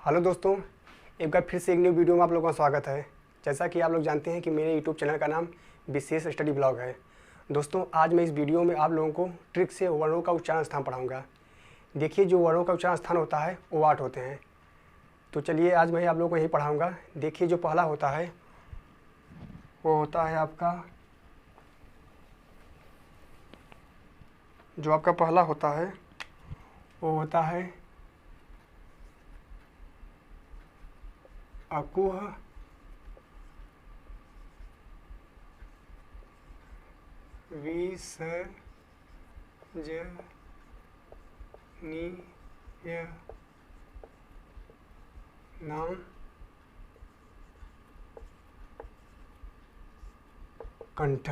Hello दोस्तों, एक बार फिर से एक न्यू वीडियो में आप लोगों का स्वागत है। जैसा कि आप लोग जानते हैं कि मेरे यूट्यूब चैनल का नाम विशेष स्टडी ब्लॉग है। दोस्तों, आज मैं इस वीडियो में आप लोगों को ट्रिक से वर्णों का उच्चारण स्थान पढ़ाऊंगा। देखिए, जो वर्णों का उच्चारण स्थान होता है वो 8 होते हैं। तो चलिए आज मैं आप लोगों को यही पढ़ाऊँगा। देखिए, जो पहला होता है वो होता है आपका पहला होता है वो होता है अकुह, विसर्जनीय नाम कंठ।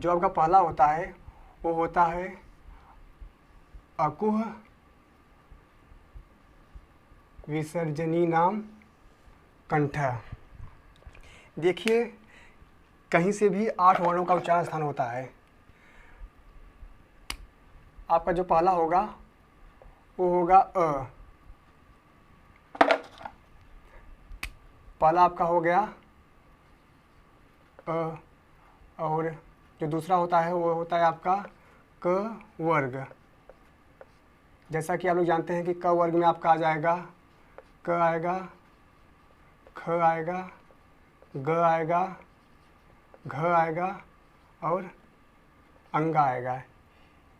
जो आपका पहला होता है वो होता है अकुह विसर्जनी नाम कंठ। देखिए, कहीं से भी 8 वर्णों का उच्चारण स्थान होता है। आपका जो पहला होगा वो होगा अ। पहला आपका हो गया अ। और जो दूसरा होता है वो होता है आपका क वर्ग। जैसा कि आप लोग जानते हैं कि क वर्ग में आपका आ जाएगा क आएगा, ख आएगा, ग आएगा, घ आएगा और अंगा आएगा।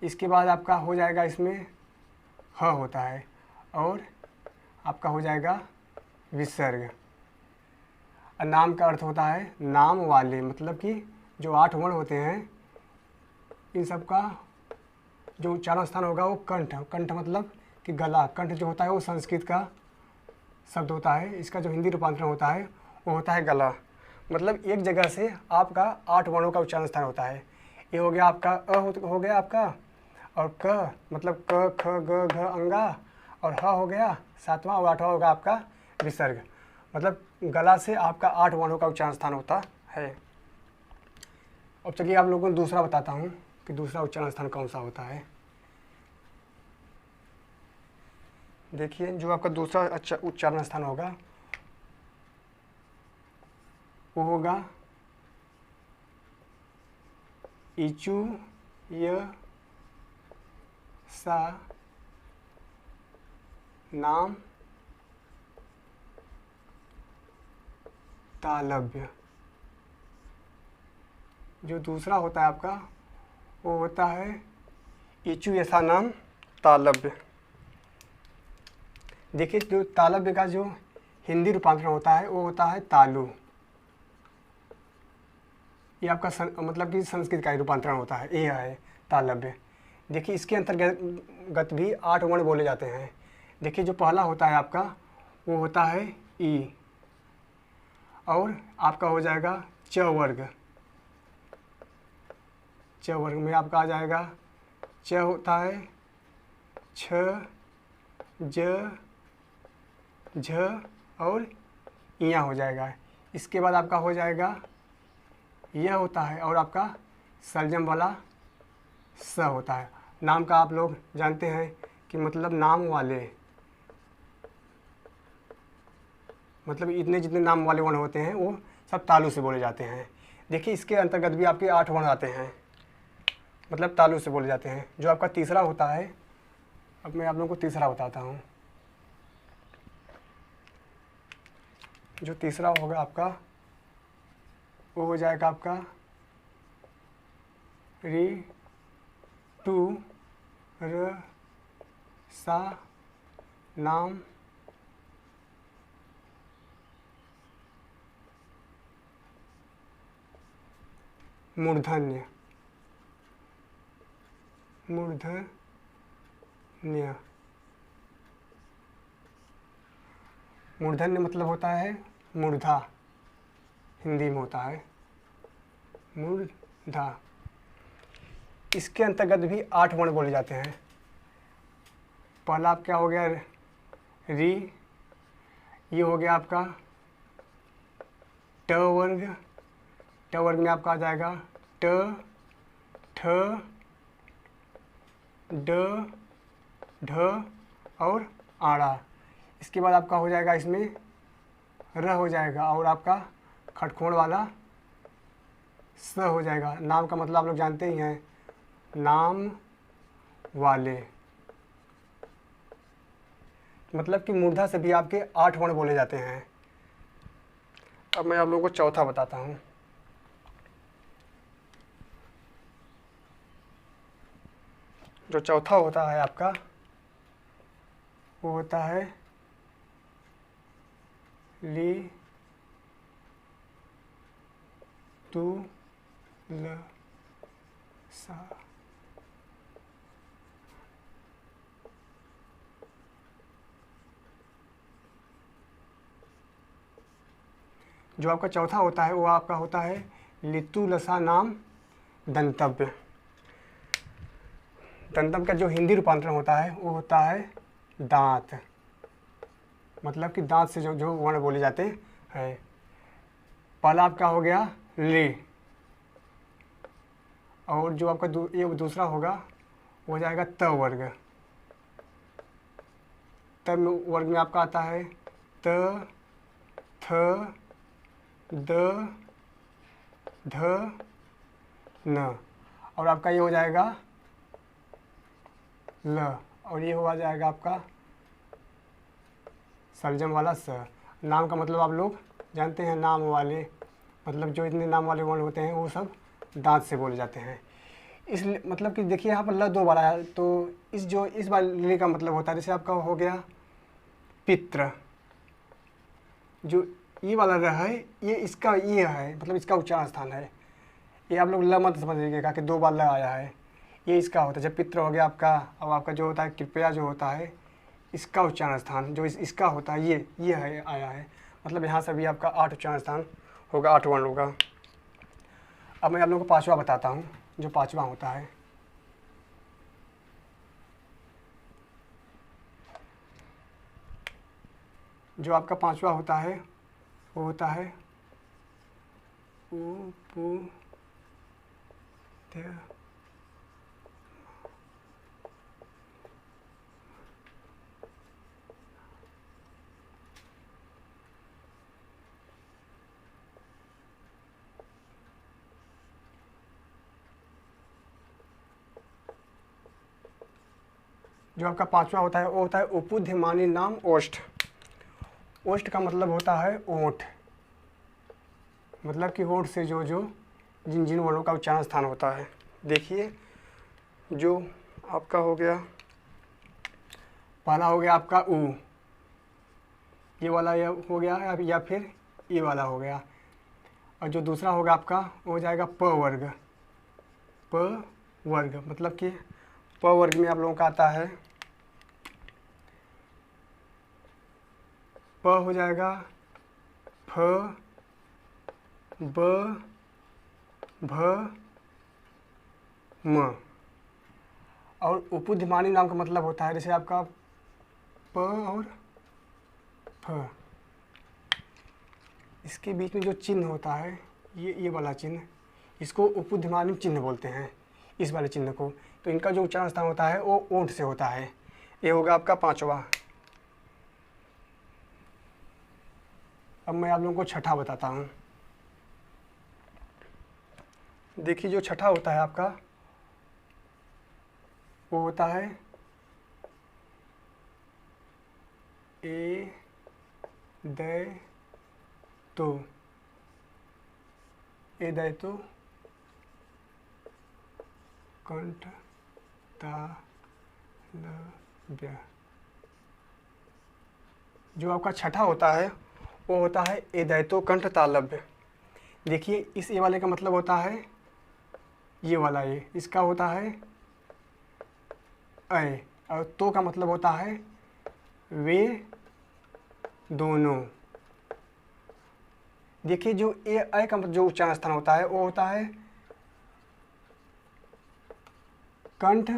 इसके बाद आपका हो जाएगा इसमें ह होता है और आपका हो जाएगा विसर्ग। नाम का अर्थ होता है नाम वाले, मतलब कि जो 8 वर्ण होते हैं इन सब का जो उच्चारण स्थान होगा वो कंठ। कंठ मतलब कि गला। कंठ जो होता है वो संस्कृत का शब्द होता है। इसका जो हिंदी रूपांतरण होता है वो होता है गला। मतलब एक जगह से आपका 8 वर्णों का उच्चारण स्थान होता है। ये हो गया आपका अ हो गया आपका, और क मतलब क ख ग घ अंगा, और ह हो गया 7वां, और 8वां होगा आपका विसर्ग। मतलब गला से आपका 8 वर्णों का उच्चारण स्थान होता है। अब चलिए आप लोगों को दूसरा बताता हूँ कि दूसरा उच्चारण स्थान कौन सा होता है। देखिए, जो आपका दूसरा उच्चारण स्थान होगा वो होगा इचु य सा नाम तालव्य। जो दूसरा होता है आपका वो होता है इचु यसा नाम तालव्य। देखिए, जो तालव्य का जो हिंदी रूपांतरण होता है वो होता है तालु। ये आपका मतलब कि संस्कृत का ही रूपांतरण होता है, ये है तालव्य। देखिए, इसके अंतर्गत भी 8 वर्ण बोले जाते हैं। देखिए, जो पहला होता है आपका वो होता है ई, और आपका हो जाएगा च वर्ग। च वर्ग में आपका आ जाएगा च होता है छ, ज, झ और इया हो जाएगा। इसके बाद आपका हो जाएगा यह होता है, और आपका सर्जम वाला स होता है। नाम का आप लोग जानते हैं कि मतलब नाम वाले, मतलब इतने जितने नाम वाले वर्ण होते हैं वो सब तालु से बोले जाते हैं। देखिए, इसके अंतर्गत भी आपके 8 वर्ण आते हैं, मतलब तालु से बोले जाते हैं। जो आपका तीसरा होता है, अब मैं आप लोगों को तीसरा बताता हूँ। जो तीसरा होगा आपका वो हो जाएगा आपका री टू र सा नाम मूर्धन्य। मूर्धन्य मतलब होता है मूर्धा, हिंदी में होता है मूर्धा। इसके अंतर्गत भी 8 वर्ण बोले जाते हैं। पहला आप क्या हो गया री, ये हो गया आपका ट वर्ग। ट वर्ग में आपका आ जाएगा ट, ठ, ड, ढ और आड़ा। इसके बाद आपका हो जाएगा इसमें र हो जाएगा और आपका खटखोड़ वाला स हो जाएगा। नाम का मतलब आप लोग जानते ही हैं, नाम वाले, मतलब कि मूर्धा से भी आपके 8 वर्ण बोले जाते हैं। अब मैं आप लोगों को चौथा बताता हूँ। जो चौथा होता है आपका वो होता है ली तू ल सा। जो आपका चौथा होता है वो आपका होता है लितु लसा नाम दंतव्य। दंतव्य का जो हिंदी रूपांतरण होता है वो होता है दांत, मतलब कि दांत से जो जो वर्ण बोले जाते हैं। पहला आपका हो गया ले, और जो आपका ये दूसरा होगा वो हो जाएगा त वर्ग। त वर्ग में आपका आता है त, थ, द, ध, न, और आपका ये हो जाएगा ल, और ये हो जाएगा आपका सर्जम वाला स। नाम का मतलब आप लोग जानते हैं, नाम वाले, मतलब जो इतने नाम वाले वर्ण होते हैं वो सब दांत से बोले जाते हैं। इसलिए मतलब कि देखिए यहाँ पर ल 2 बार आया, तो इस बार ले का मतलब होता है, जैसे आपका हो गया पित्र, जो ये वाला र है ये इसका ये है, मतलब इसका उच्चारण स्थान है। ये आप लोग ल मत समझ लीजिएगा कि 2 बार ल आया है, ये इसका होता है। जब पित्र हो गया आपका, अब आपका जो होता है कृपया जो होता है इसका उच्चारण स्थान जो इसका होता है ये है आया है, मतलब यहाँ से भी आपका 8 उच्चारण स्थान होगा, 8 वर्ण होगा। अब मैं आप लोगों को पांचवा बताता हूँ। जो पांचवा होता है जो आपका पांचवा होता है वो होता है उ पु ध। जो आपका पांचवा होता है वो होता है उपुध्यमानी नाम ओष्ठ। ओष्ठ का मतलब होता है ओंठ, मतलब कि ओंठ से जो जिन जिन वर्णों का उच्चारण स्थान होता है। देखिए जो आपका हो गया, पहला हो गया आपका उ, ये वाला ये हो गया, या फिर ये वाला हो गया, और जो दूसरा होगा आपका वो हो जाएगा प वर्ग। प वर्ग मतलब कि प वर्ग में आप लोगों का आता है प हो जाएगा फ, ब, भ, म, और उपुध्यमानी नाम का मतलब होता है जैसे आपका प और फ, इसके बीच में जो चिन्ह होता है ये वाला चिन्ह, इसको उपुध्यमानी चिन्ह बोलते हैं, इस वाले चिन्ह को। तो इनका जो उच्चारण स्थान होता है वो ओंठ से होता है। ये होगा आपका पांचवा। अब मैं आप लोगों को छठा बताता हूँ। देखिए जो छठा होता है आपका वो होता है ए दै तो, ए दै तो कंठ तालव्य। जो आपका छठा होता है वो होता है ए दैतो कंठ तालव्य। देखिए इस ए वाले का मतलब होता है ये वाला, ये इसका होता है अय, और तो का मतलब होता है वे दोनों। देखिए जो ए अय का जो उच्चारण स्थान होता है वो होता है कंठ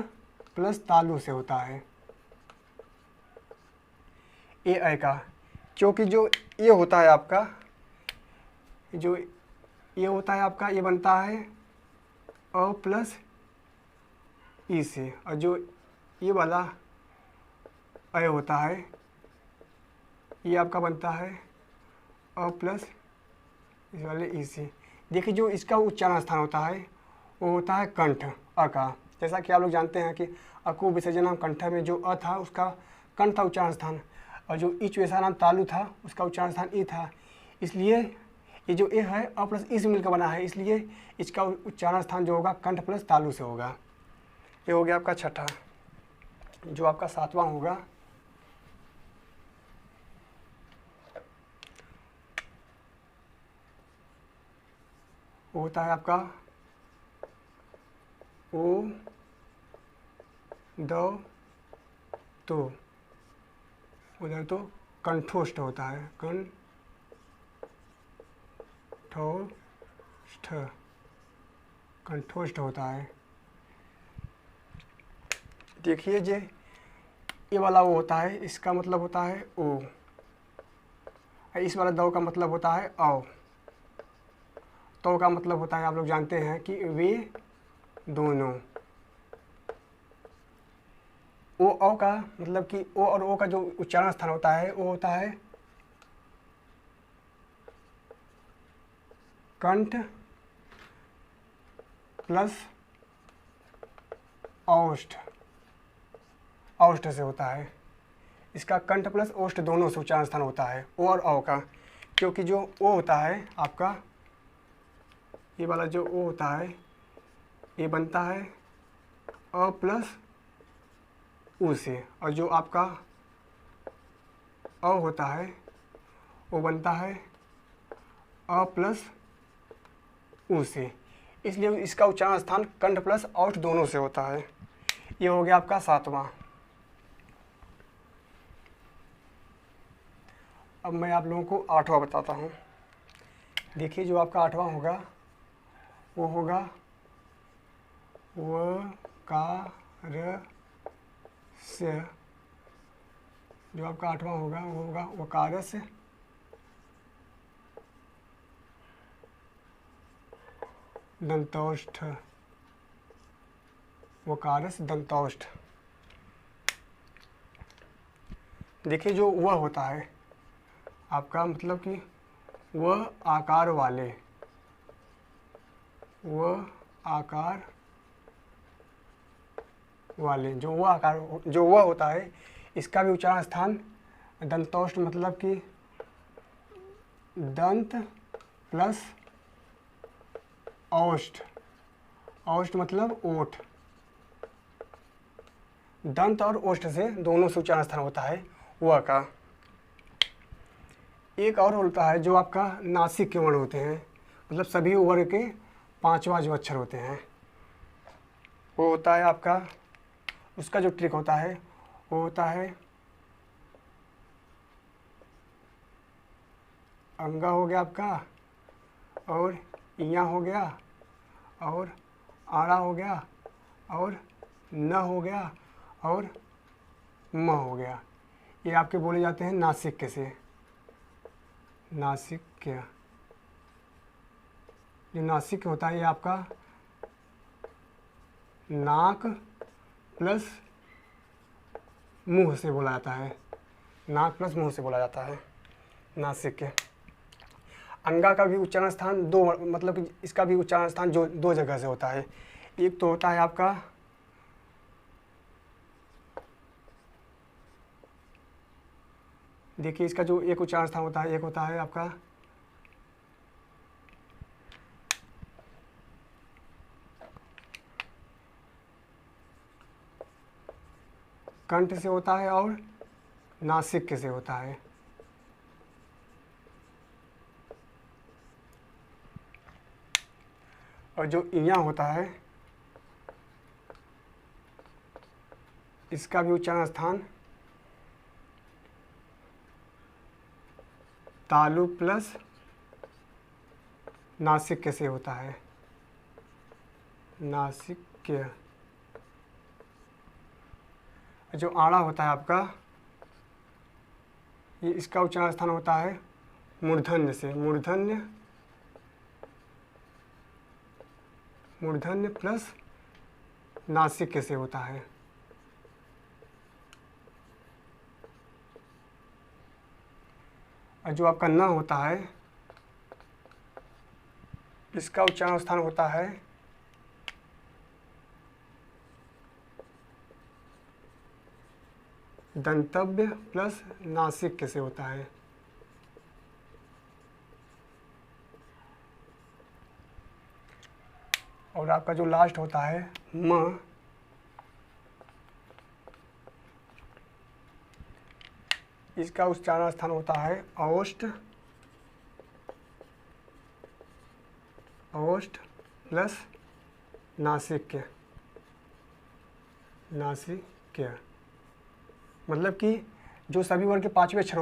प्लस तालु से होता है ए अय का, क्योंकि जो ये होता है आपका, जो ये होता है आपका, ये बनता है अ प्लस ई से, और जो ये वाला अय होता है ये आपका बनता है अ प्लस इस वाले ई से। देखिए जो इसका उच्चारण स्थान होता है वो होता है कंठ अ का। जैसा कि आप लोग जानते हैं कि अकु विसर्जनम कंठ में जो अ था उसका कंठ था उच्चारण स्थान, और जो इच वैसाराम तालु था उसका उच्चारण स्थान ई था। इसलिए ये जो ए है अ प्लस ई से मिलकर बना है, इसलिए इसका उच्चारण स्थान जो होगा कंठ प्लस तालु से होगा। ये हो गया आपका छठा। जो आपका सातवां होगा वो होता है आपका ओ दो तो, उधर तो कंठोष्ठ होता है, कंठोष्ठ होता है। देखिए जे ये वाला वो होता है, इसका मतलब होता है ओ, इस वाला दो का मतलब होता है औ, तो का मतलब होता है आप लोग जानते हैं कि वे दोनों। ओ औ का मतलब कि ओ और ओ का जो उच्चारण स्थान होता है वो होता है कंठ प्लस औष्ठ, औष्ठ से होता है। इसका कंठ प्लस औष्ठ दोनों से उच्चारण स्थान होता है ओ और औ का, क्योंकि जो ओ होता है आपका ये वाला जो ओ होता है ये बनता है अ प्लस उ से, और जो आपका अ होता है वो बनता है अ प्लस उ से, इसलिए इसका उच्चारण स्थान कंठ प्लस औष्ठ दोनों से होता है। ये हो गया आपका सातवां। अब मैं आप लोगों को आठवां बताता हूँ। देखिए जो आपका आठवां होगा वो होगा व का र से। जो आपका आठवां होगा वो होगा वकारस दंतौष्ठ, वकारस दंतौष्ठ। देखिए जो वह होता है आपका मतलब कि वह आकार वाले, वह आकार वाले, जो वह होता है इसका भी उच्चारण स्थान दंतौष्ठ मतलब कि दंत प्लस औष्ठ, औष्ठ मतलब ओठ, दंत और ओष्ठ से दोनों से उच्चारण स्थान होता है वह का। एक और होता है जो आपका नासिक के वर्ण होते हैं, मतलब सभी वर्ग के पांचवा जो अक्षर होते हैं वो होता है आपका, उसका जो ट्रिक होता है वो होता है अंगा हो गया आपका, और इया हो गया, और आड़ा हो गया, और न हो गया, और म हो गया। ये आपके बोले जाते हैं नासिक से, नासिक क्या। जो नासिक होता है ये आपका नाक प्लस मुंह से बोला जाता है, नाक प्लस मुंह से बोला जाता है नासिक के। अंगा का भी उच्चारण स्थान दो, मतलब कि इसका भी उच्चारण स्थान जो दो जगह से होता है। एक तो होता है आपका देखिए इसका जो एक उच्चारण स्थान होता है, एक होता है आपका कंठ से होता है और नासिक से होता है। और जो इया होता है इसका भी उच्चारण स्थान तालु प्लस नासिक से होता है, नासिक। जो आड़ा होता है आपका ये इसका उच्चारण स्थान होता है मूर्धन्य से, मूर्धन्य प्लस नासिक से होता है। और जो आपका न होता है इसका उच्चारण स्थान होता है दंतव्य प्लस नासिक से होता है। और आपका जो लास्ट होता है म, इसका उच्चारण स्थान होता है औष्ठ प्लस नासिक्य। मतलब कि जो सभी वर्ग के पांचवें अक्षर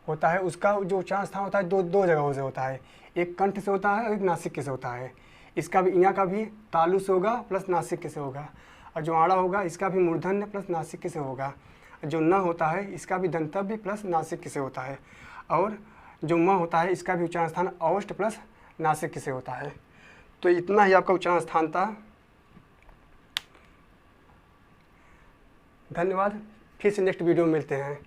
होता है उसका जो उच्चारण स्थान होता है दो जगहों से होता है, एक कंठ से होता है और एक नासिक से होता है। इसका भी यहाँ का भी तालु से होगा प्लस नासिक से होगा, और जो आड़ा होगा इसका भी मूर्धन्य प्लस नासिक से होगा। जो न होता है इसका भी दंतव्य प्लस नासिक से होता है, और जो म होता है इसका भी उच्चारण स्थान औष्ठ प्लस नासिक से होता है। तो इतना ही आपका उच्चारण स्थान था। धन्यवाद। फिर से नेक्स्ट वीडियो में मिलते हैं।